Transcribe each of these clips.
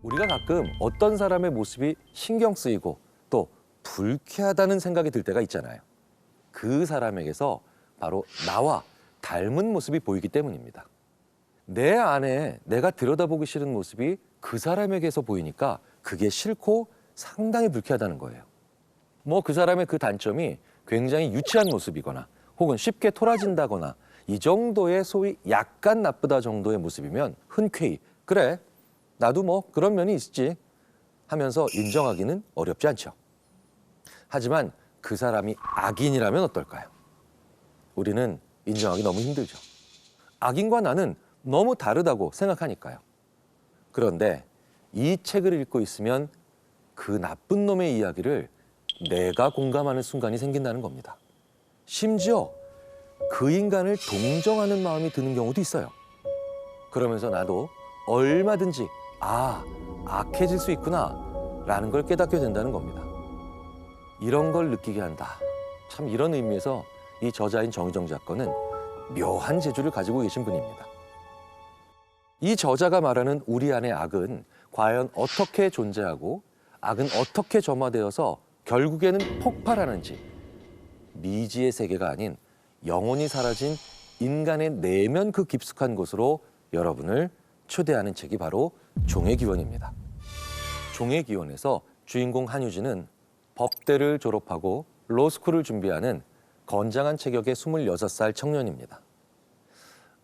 우리가 가끔 어떤 사람의 모습이 신경 쓰이고 또 불쾌하다는 생각이 들 때가 있잖아요. 그 사람에게서 바로 나와 닮은 모습이 보이기 때문입니다. 내 안에 내가 들여다보기 싫은 모습이 그 사람에게서 보이니까 그게 싫고 상당히 불쾌하다는 거예요. 뭐 그 사람의 그 단점이 굉장히 유치한 모습이거나 혹은 쉽게 토라진다거나 이 정도의 소위 약간 나쁘다 정도의 모습이면 흔쾌히 그래 나도 뭐 그런 면이 있지 하면서 인정하기는 어렵지 않죠. 하지만 그 사람이 악인이라면 어떨까요? 우리는 인정하기 너무 힘들죠. 악인과 나는 너무 다르다고 생각하니까요. 그런데 이 책을 읽고 있으면 그 나쁜 놈의 이야기를 내가 공감하는 순간이 생긴다는 겁니다. 심지어 그 인간을 동정하는 마음이 드는 경우도 있어요. 그러면서 나도 얼마든지 악해질 수 있구나 라는 걸 깨닫게 된다는 겁니다. 이런 걸 느끼게 한다. 참 이런 의미에서 이 저자인 정유정 작가는 묘한 재주를 가지고 계신 분입니다. 이 저자가 말하는 우리 안의 악은 과연 어떻게 존재하고 악은 어떻게 점화되어서 결국에는 폭발하는지 미지의 세계가 아닌 영혼이 사라진 인간의 내면 그 깊숙한 곳으로 여러분을 초대하는 책이 바로 종의 기원입니다. 종의 기원에서 주인공 한유진은 법대를 졸업하고 로스쿨을 준비하는 건장한 체격의 26살 청년입니다.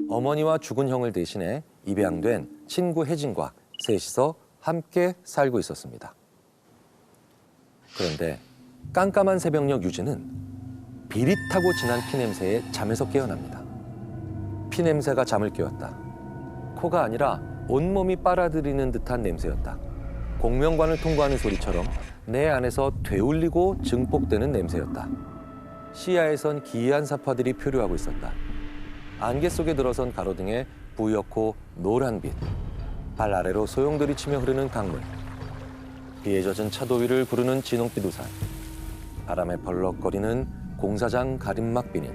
어머니와 죽은 형을 대신해 입양된 친구 혜진과 셋이서 함께 살고 있었습니다. 그런데 깜깜한 새벽녘 유진은 비릿하고 진한 피냄새에 잠에서 깨어납니다. 피냄새가 잠을 깨웠다. 코가 아니라 온몸이 빨아들이는 듯한 냄새였다. 공명관을 통과하는 소리처럼 내 안에서 되울리고 증폭되는 냄새였다. 시야에선 기이한 사파들이 표류하고 있었다. 안개 속에 들어선 가로등에 부옇고 노란 빛, 발 아래로 소용돌이 치며 흐르는 강물, 비에 젖은 차도 위를 구르는 진홍빛 우산, 바람에 벌럭거리는 공사장 가림막 비닐,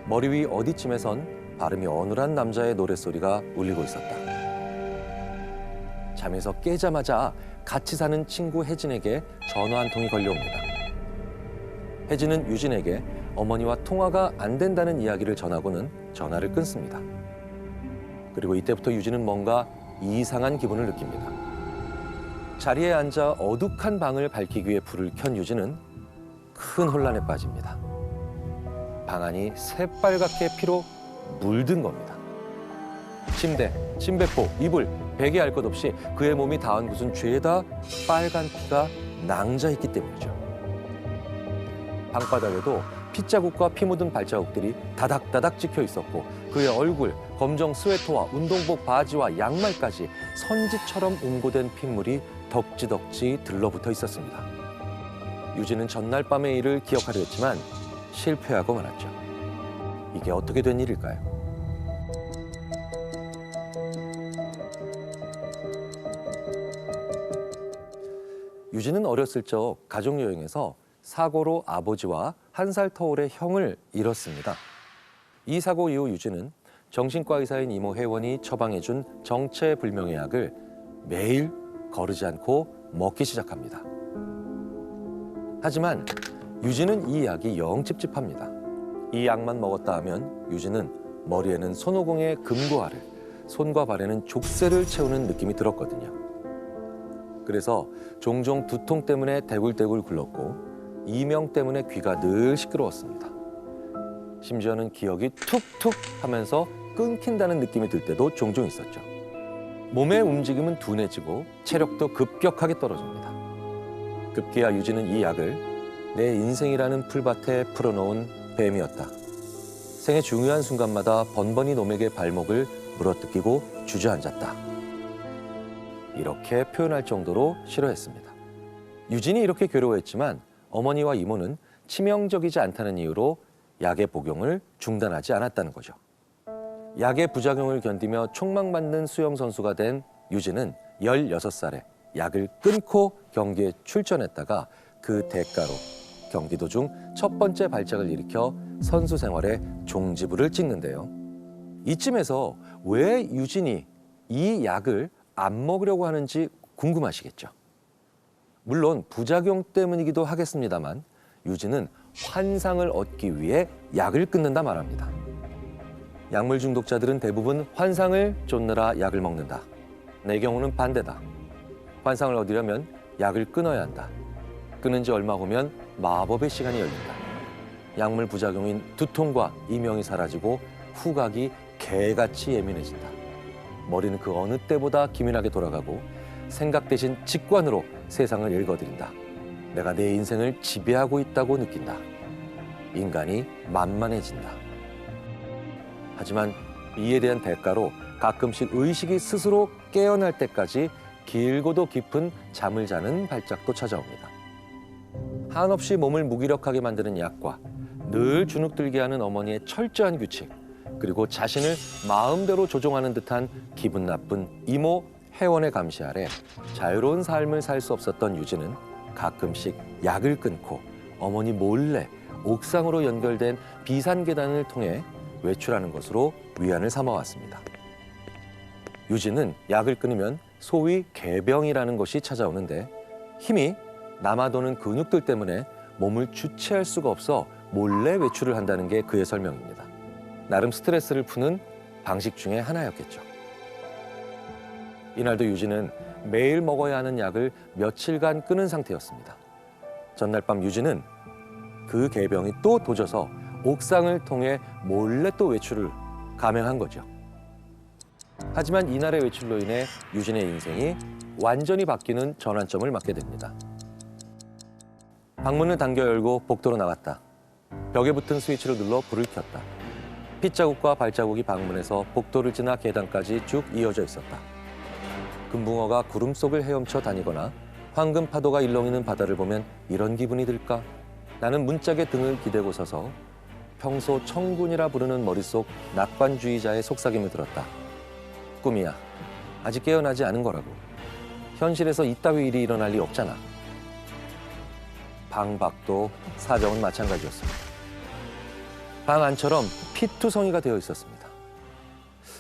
머리 위 어디쯤에선 발음이 어눌한 남자의 노랫소리가 울리고 있었다. 잠에서 깨자마자 같이 사는 친구 혜진에게 전화 한 통이 걸려옵니다. 혜진은 유진에게 어머니와 통화가 안 된다는 이야기를 전하고는 전화를 끊습니다. 그리고 이때부터 유진은 뭔가 이상한 기분을 느낍니다. 자리에 앉아 어둑한 방을 밝히기 위해 불을 켠 유진은 큰 혼란에 빠집니다. 방 안이 새빨갛게 피로 물든 겁니다. 침대, 침배포, 이불, 베개 알 것 없이 그의 몸이 닿은 곳은 죄다 빨간 피가 낭자했기 때문이죠. 방바닥에도 핏자국과 피 묻은 발자국들이 다닥다닥 찍혀 있었고 그의 얼굴, 검정 스웨터와 운동복 바지와 양말까지 선지처럼 웅고된 핏물이 덕지덕지 들러붙어 있었습니다. 유진은 전날 밤의 일을 기억하려 했지만 실패하고 말았죠. 이게 어떻게 된 일일까요? 유진은 어렸을 적 가족여행에서 사고로 아버지와 1살 터울의 형을 잃었습니다. 이 사고 이후 유진은 정신과 의사인 이모 혜원이 처방해준 정체불명의 약을 매일 거르지 않고 먹기 시작합니다. 하지만 유진은 이 약이 영 찝찝합니다. 이 약만 먹었다 하면 유진은 머리에는 손오공의 금고알을, 손과 발에는 족쇄를 채우는 느낌이 들었거든요. 그래서 종종 두통 때문에 대굴대굴 굴렀고 이명 때문에 귀가 늘 시끄러웠습니다. 심지어는 기억이 툭툭 하면서 끊긴다는 느낌이 들 때도 종종 있었죠. 몸의 움직임은 둔해지고 체력도 급격하게 떨어집니다. 급기야 유진은 이 약을 내 인생이라는 풀밭에 풀어놓은 뱀이었다. 생의 중요한 순간마다 번번이 놈에게 발목을 물어뜯기고 주저앉았다. 이렇게 표현할 정도로 싫어했습니다. 유진이 이렇게 괴로워했지만 어머니와 이모는 치명적이지 않다는 이유로 약의 복용을 중단하지 않았다는 거죠. 약의 부작용을 견디며 촉망받는 수영선수가 된 유진은 16살에 약을 끊고 경기에 출전했다가 그 대가로 경기 도중 첫 번째 발작을 일으켜 선수 생활에 종지부를 찍는데요. 이쯤에서 왜 유진이 이 약을 안 먹으려고 하는지 궁금하시겠죠? 물론 부작용 때문이기도 하겠습니다만 유진은 환상을 얻기 위해 약을 끊는다 말합니다. 약물 중독자들은 대부분 환상을 쫓느라 약을 먹는다. 내 경우는 반대다. 환상을 얻으려면 약을 끊어야 한다. 끊은 지 얼마 후면 마법의 시간이 열린다. 약물 부작용인 두통과 이명이 사라지고 후각이 개같이 예민해진다. 머리는 그 어느 때보다 기민하게 돌아가고 생각 대신 직관으로 세상을 읽어드린다. 내가 내 인생을 지배하고 있다고 느낀다. 인간이 만만해진다. 하지만 이에 대한 대가로 가끔씩 의식이 스스로 깨어날 때까지 길고도 깊은 잠을 자는 발작도 찾아옵니다. 한없이 몸을 무기력하게 만드는 약과 늘 주눅들게 하는 어머니의 철저한 규칙, 그리고 자신을 마음대로 조종하는 듯한 기분 나쁜 이모 회원의 감시 아래 자유로운 삶을 살 수 없었던 유진은 가끔씩 약을 끊고 어머니 몰래 옥상으로 연결된 비산계단을 통해 외출하는 것으로 위안을 삼아왔습니다. 유진은 약을 끊으면 소위 개병이라는 것이 찾아오는데 힘이 남아도는 근육들 때문에 몸을 주체할 수가 없어 몰래 외출을 한다는 게 그의 설명입니다. 나름 스트레스를 푸는 방식 중에 하나였겠죠. 이날도 유진은 매일 먹어야 하는 약을 며칠간 끊은 상태였습니다. 전날 밤 유진은 그 개병이 또 도져서 옥상을 통해 몰래 또 외출을 감행한 거죠. 하지만 이날의 외출로 인해 유진의 인생이 완전히 바뀌는 전환점을 맞게 됩니다. 방문을 당겨 열고 복도로 나갔다. 벽에 붙은 스위치를 눌러 불을 켰다. 핏자국과 발자국이 방문에서 복도를 지나 계단까지 쭉 이어져 있었다. 금붕어가 구름 속을 헤엄쳐 다니거나 황금 파도가 일렁이는 바다를 보면 이런 기분이 들까? 나는 문짝에 등을 기대고 서서 평소 청군이라 부르는 머릿속 낙관주의자의 속삭임을 들었다. 꿈이야. 아직 깨어나지 않은 거라고. 현실에서 이따위 일이 일어날 리 없잖아. 방 밖도 사정은 마찬가지였습니다. 방 안처럼 피투성이가 되어 있었습니다.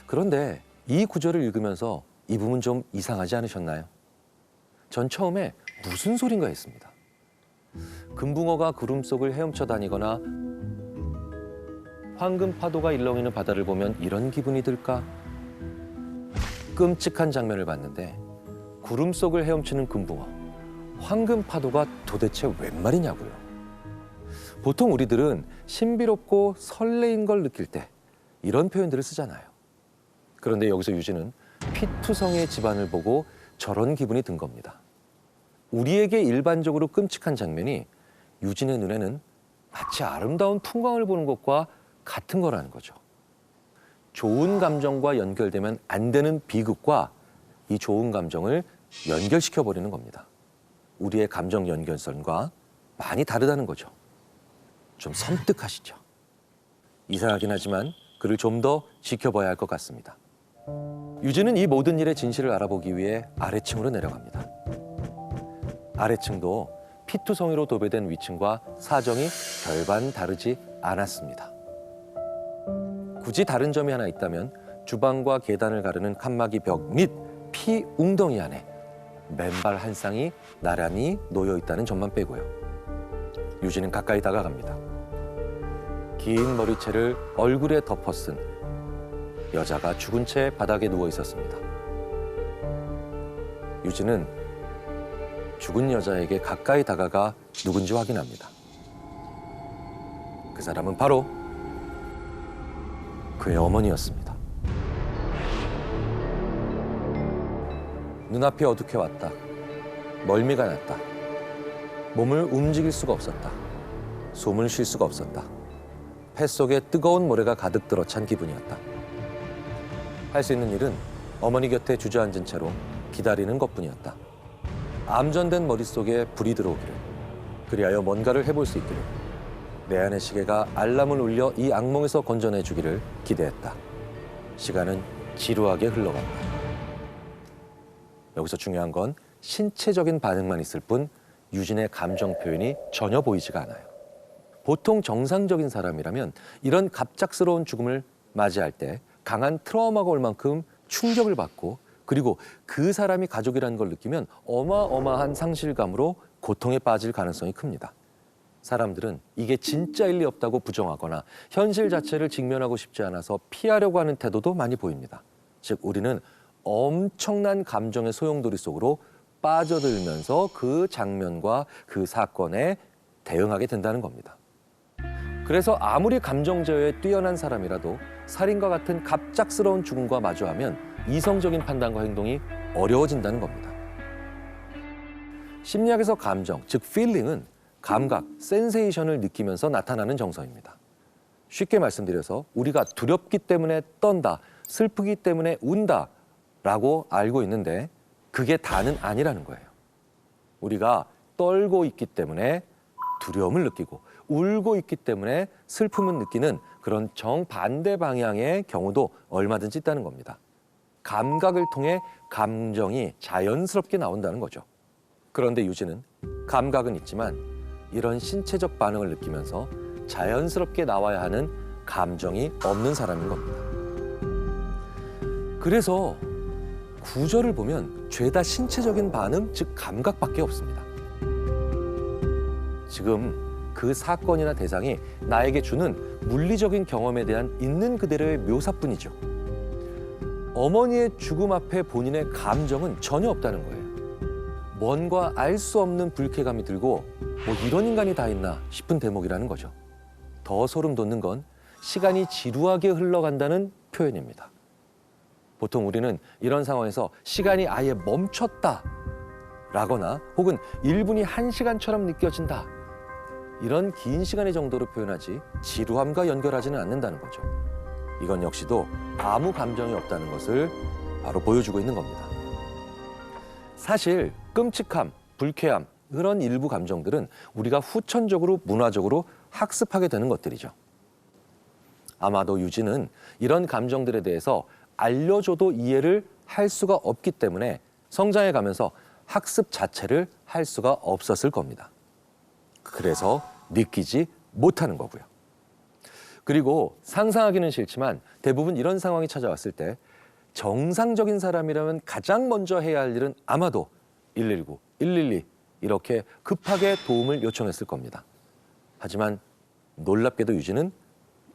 그런데 이 구절을 읽으면서 이 부분 좀 이상하지 않으셨나요? 전 처음에 무슨 소린가 했습니다. 금붕어가 구름 속을 헤엄쳐 다니거나 황금 파도가 일렁이는 바다를 보면 이런 기분이 들까? 끔찍한 장면을 봤는데 구름 속을 헤엄치는 금붕어, 황금 파도가 도대체 웬 말이냐고요. 보통 우리들은 신비롭고 설레인 걸 느낄 때 이런 표현들을 쓰잖아요. 그런데 여기서 유진은 피투성이의 집안을 보고 저런 기분이 든 겁니다. 우리에게 일반적으로 끔찍한 장면이 유진의 눈에는 마치 아름다운 풍광을 보는 것과 같은 거라는 거죠. 좋은 감정과 연결되면 안 되는 비극과 이 좋은 감정을 연결시켜버리는 겁니다. 우리의 감정 연결선과 많이 다르다는 거죠. 좀 섬뜩하시죠? 이상하긴 하지만 그를 좀 더 지켜봐야 할 것 같습니다. 유진은 이 모든 일의 진실을 알아보기 위해 아래층으로 내려갑니다. 아래층도 피투성이로 도배된 위층과 사정이 별반 다르지 않았습니다. 굳이 다른 점이 하나 있다면 주방과 계단을 가르는 칸막이 벽 및 피 웅덩이 안에 맨발 한 쌍이 나란히 놓여 있다는 점만 빼고요. 유진은 가까이 다가갑니다. 긴 머리채를 얼굴에 덮어쓴 여자가 죽은 채 바닥에 누워 있었습니다. 유진은 죽은 여자에게 가까이 다가가 누군지 확인합니다. 그 사람은 바로 그의 어머니였습니다. 눈앞이 어둑해 왔다. 멀미가 났다. 몸을 움직일 수가 없었다. 숨을 쉴 수가 없었다. 뱃속에 뜨거운 모래가 가득 들어찬 기분이었다. 할 수 있는 일은 어머니 곁에 주저앉은 채로 기다리는 것뿐이었다. 암전된 머릿속에 불이 들어오기를, 그리하여 뭔가를 해볼 수 있기를, 내 안의 시계가 알람을 울려 이 악몽에서 건져내주기를 기대했다. 시간은 지루하게 흘러간다. 여기서 중요한 건 신체적인 반응만 있을 뿐 유진의 감정 표현이 전혀 보이지가 않아요. 보통 정상적인 사람이라면 이런 갑작스러운 죽음을 맞이할 때 강한 트라우마가 올 만큼 충격을 받고 그리고 그 사람이 가족이라는 걸 느끼면 어마어마한 상실감으로 고통에 빠질 가능성이 큽니다. 사람들은 이게 진짜일 리 없다고 부정하거나 현실 자체를 직면하고 싶지 않아서 피하려고 하는 태도도 많이 보입니다. 즉, 우리는 엄청난 감정의 소용돌이 속으로 빠져들면서 그 장면과 그 사건에 대응하게 된다는 겁니다. 그래서 아무리 감정 제어에 뛰어난 사람이라도 살인과 같은 갑작스러운 죽음과 마주하면 이성적인 판단과 행동이 어려워진다는 겁니다. 심리학에서 감정, 즉 feeling은 감각, 센세이션을 느끼면서 나타나는 정서입니다. 쉽게 말씀드려서 우리가 두렵기 때문에 떤다, 슬프기 때문에 운다 라고 알고 있는데 그게 다는 아니라는 거예요. 우리가 떨고 있기 때문에 두려움을 느끼고 울고 있기 때문에 슬픔을 느끼는 그런 정반대 방향의 경우도 얼마든지 있다는 겁니다. 감각을 통해 감정이 자연스럽게 나온다는 거죠. 그런데 유진은 감각은 있지만 이런 신체적 반응을 느끼면서 자연스럽게 나와야 하는 감정이 없는 사람인 겁니다. 그래서 구절을 보면 죄다 신체적인 반응, 즉 감각밖에 없습니다. 지금 그 사건이나 대상이 나에게 주는 물리적인 경험에 대한 있는 그대로의 묘사뿐이죠. 어머니의 죽음 앞에 본인의 감정은 전혀 없다는 거예요. 뭔가 알 수 없는 불쾌감이 들고 뭐 이런 인간이 다 있나 싶은 대목이라는 거죠. 더 소름 돋는 건 시간이 지루하게 흘러간다는 표현입니다. 보통 우리는 이런 상황에서 시간이 아예 멈췄다 라거나 혹은 1분이 1시간처럼 느껴진다 이런 긴 시간의 정도로 표현하지 지루함과 연결하지는 않는다는 거죠. 이건 역시도 아무 감정이 없다는 것을 바로 보여주고 있는 겁니다. 사실 끔찍함, 불쾌함 그런 일부 감정들은 우리가 후천적으로 문화적으로 학습하게 되는 것들이죠. 아마도 유진은 이런 감정들에 대해서 알려줘도 이해를 할 수가 없기 때문에 성장해 가면서 학습 자체를 할 수가 없었을 겁니다. 그래서 느끼지 못하는 거고요. 그리고 상상하기는 싫지만 대부분 이런 상황이 찾아왔을 때 정상적인 사람이라면 가장 먼저 해야 할 일은 아마도 119, 112 이렇게 급하게 도움을 요청했을 겁니다. 하지만 놀랍게도 유진은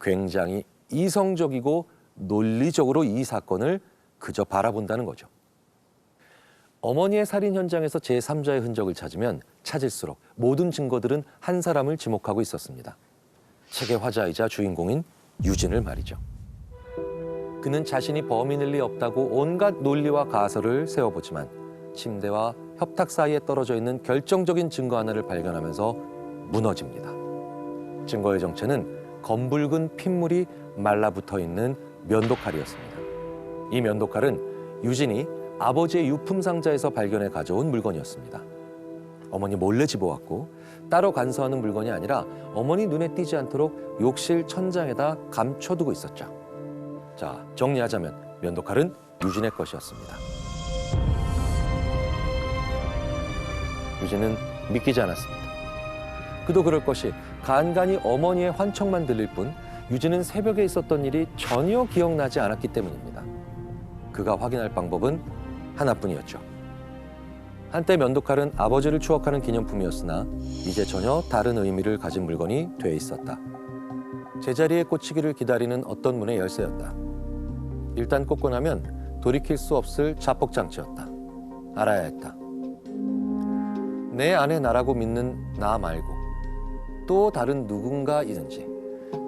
굉장히 이성적이고 논리적으로 이 사건을 그저 바라본다는 거죠. 어머니의 살인 현장에서 제3자의 흔적을 찾으면 찾을수록 모든 증거들은 한 사람을 지목하고 있었습니다. 책의 화자이자 주인공인 유진을 말이죠. 그는 자신이 범인일 리 없다고 온갖 논리와 가설을 세워보지만 침대와 협탁 사이에 떨어져 있는 결정적인 증거 하나를 발견하면서 무너집니다. 증거의 정체는 검붉은 핏물이 말라붙어 있는 면도칼이었습니다. 이 면도칼은 유진이 아버지의 유품 상자에서 발견해 가져온 물건이었습니다. 어머니 몰래 집어왔고 따로 간수하는 물건이 아니라 어머니 눈에 띄지 않도록 욕실 천장에다 감춰두고 있었죠. 자, 정리하자면 면도칼은 유진의 것이었습니다. 유진은 믿기지 않았습니다. 그도 그럴 것이 간간히 어머니의 환청만 들릴 뿐 유진은 새벽에 있었던 일이 전혀 기억나지 않았기 때문입니다. 그가 확인할 방법은 하나뿐이었죠. 한때 면도칼은 아버지를 추억하는 기념품이었으나 이제 전혀 다른 의미를 가진 물건이 돼 있었다. 제자리에 꽂히기를 기다리는 어떤 문의 열쇠였다. 일단 꽂고 나면 돌이킬 수 없을 자폭장치였다. 알아야 했다. 내 안에 나라고 믿는 나 말고 또 다른 누군가 있는지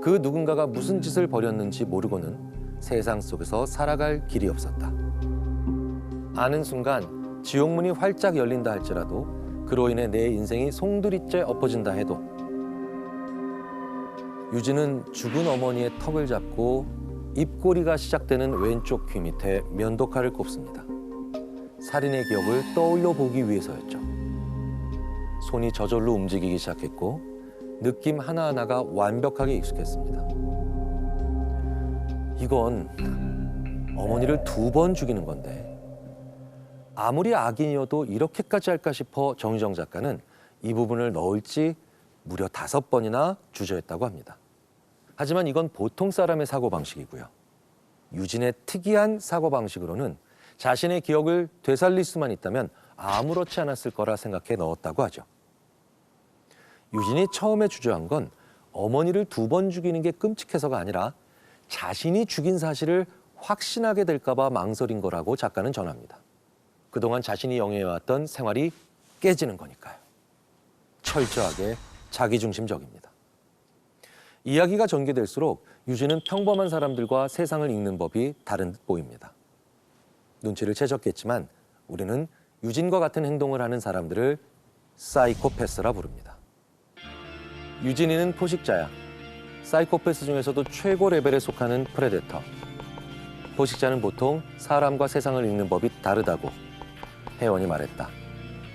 그 누군가가 무슨 짓을 벌였는지 모르고는 세상 속에서 살아갈 길이 없었다. 아는 순간 지옥문이 활짝 열린다 할지라도 그로 인해 내 인생이 송두리째 엎어진다 해도 유진은 죽은 어머니의 턱을 잡고 입꼬리가 시작되는 왼쪽 귀 밑에 면도칼을 꼽습니다. 살인의 기억을 떠올려 보기 위해서였죠. 손이 저절로 움직이기 시작했고 느낌 하나하나가 완벽하게 익숙했습니다. 이건 어머니를 2번 죽이는 건데 아무리 악인이어도 이렇게까지 할까 싶어 정유정 작가는 이 부분을 넣을지 무려 5번이나 주저했다고 합니다. 하지만 이건 보통 사람의 사고방식이고요. 유진의 특이한 사고방식으로는 자신의 기억을 되살릴 수만 있다면 아무렇지 않았을 거라 생각해 넣었다고 하죠. 유진이 처음에 주저한 건 어머니를 2번 죽이는 게 끔찍해서가 아니라 자신이 죽인 사실을 확신하게 될까 봐 망설인 거라고 작가는 전합니다. 그동안 자신이 영위해왔던 생활이 깨지는 거니까요. 철저하게 자기중심적입니다. 이야기가 전개될수록 유진은 평범한 사람들과 세상을 읽는 법이 다른 듯 보입니다. 눈치를 채셨겠지만 우리는 유진과 같은 행동을 하는 사람들을 사이코패스라 부릅니다. 유진이는 포식자야. 사이코패스 중에서도 최고 레벨에 속하는 프레데터. 포식자는 보통 사람과 세상을 읽는 법이 다르다고 혜원이 말했다.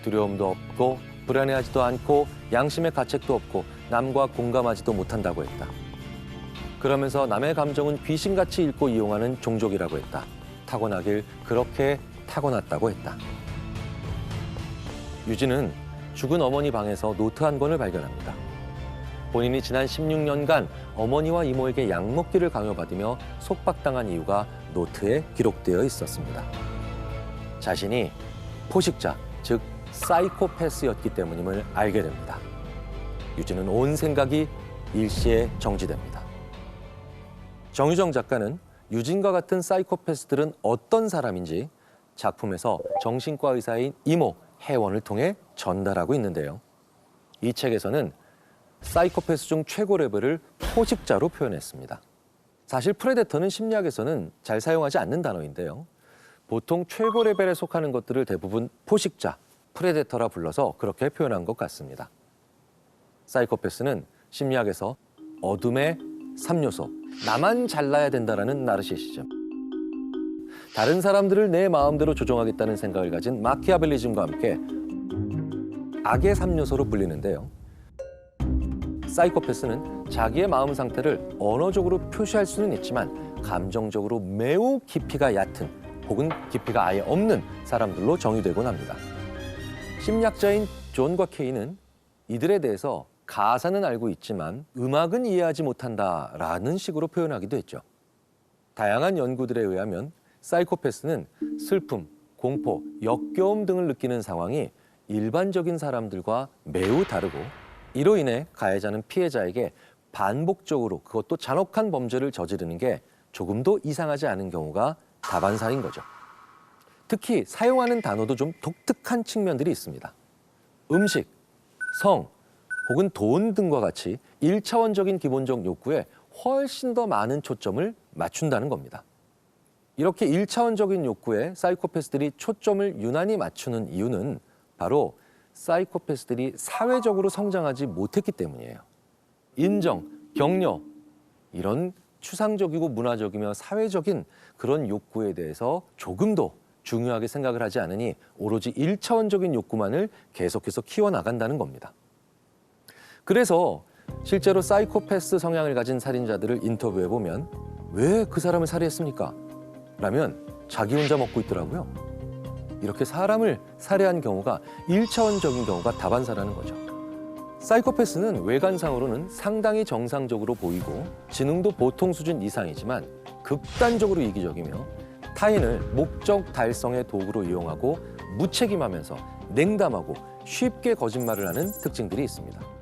두려움도 없고 불안해하지도 않고 양심의 가책도 없고 남과 공감하지도 못한다고 했다. 그러면서 남의 감정은 귀신같이 읽고 이용하는 종족이라고 했다. 타고나길 그렇게 타고났다고 했다. 유진은 죽은 어머니 방에서 노트 한 권을 발견합니다. 본인이 지난 16년간 어머니와 이모에게 약 먹기를 강요받으며 속박당한 이유가 노트에 기록되어 있었습니다. 자신이 포식자, 즉 사이코패스였기 때문임을 알게 됩니다. 유진은 온 생각이 일시에 정지됩니다. 정유정 작가는 유진과 같은 사이코패스들은 어떤 사람인지 작품에서 정신과 의사인 이모 혜원을 통해 전달하고 있는데요. 이 책에서는 사이코패스 중 최고 레벨을 포식자로 표현했습니다. 사실 프레데터는 심리학에서는 잘 사용하지 않는 단어인데요. 보통 최고 레벨에 속하는 것들을 대부분 포식자, 프레데터라 불러서 그렇게 표현한 것 같습니다. 사이코패스는 심리학에서 어둠의 3요소, 나만 잘나야 된다라는 나르시시즘, 다른 사람들을 내 마음대로 조종하겠다는 생각을 가진 마키아벨리즘과 함께 악의 3요소로 불리는데요. 사이코패스는 자기의 마음 상태를 언어적으로 표시할 수는 있지만 감정적으로 매우 깊이가 얕은 혹은 깊이가 아예 없는 사람들로 정의되곤 합니다. 심리학자인 존과 케이는 이들에 대해서 가사는 알고 있지만 음악은 이해하지 못한다라는 식으로 표현하기도 했죠. 다양한 연구들에 의하면 사이코패스는 슬픔, 공포, 역겨움 등을 느끼는 상황이 일반적인 사람들과 매우 다르고 이로 인해 가해자는 피해자에게 반복적으로 그것도 잔혹한 범죄를 저지르는 게 조금도 이상하지 않은 경우가 다반사인 거죠. 특히 사용하는 단어도 좀 독특한 측면들이 있습니다. 음식, 성, 혹은 돈 등과 같이 1차원적인 기본적 욕구에 훨씬 더 많은 초점을 맞춘다는 겁니다. 이렇게 1차원적인 욕구에 사이코패스들이 초점을 유난히 맞추는 이유는 바로 사이코패스들이 사회적으로 성장하지 못했기 때문이에요. 인정, 격려, 이런 추상적이고 문화적이며 사회적인 그런 욕구에 대해서 조금도 중요하게 생각을 하지 않으니 오로지 1차원적인 욕구만을 계속해서 키워나간다는 겁니다. 그래서 실제로 사이코패스 성향을 가진 살인자들을 인터뷰해보면 왜 그 사람을 살해했습니까? 라면 자기 혼자 먹고 있더라고요. 이렇게 사람을 살해한 경우가 1차원적인 경우가 다반사라는 거죠. 사이코패스는 외관상으로는 상당히 정상적으로 보이고 지능도 보통 수준 이상이지만 극단적으로 이기적이며 타인을 목적 달성의 도구로 이용하고 무책임하면서 냉담하고 쉽게 거짓말을 하는 특징들이 있습니다.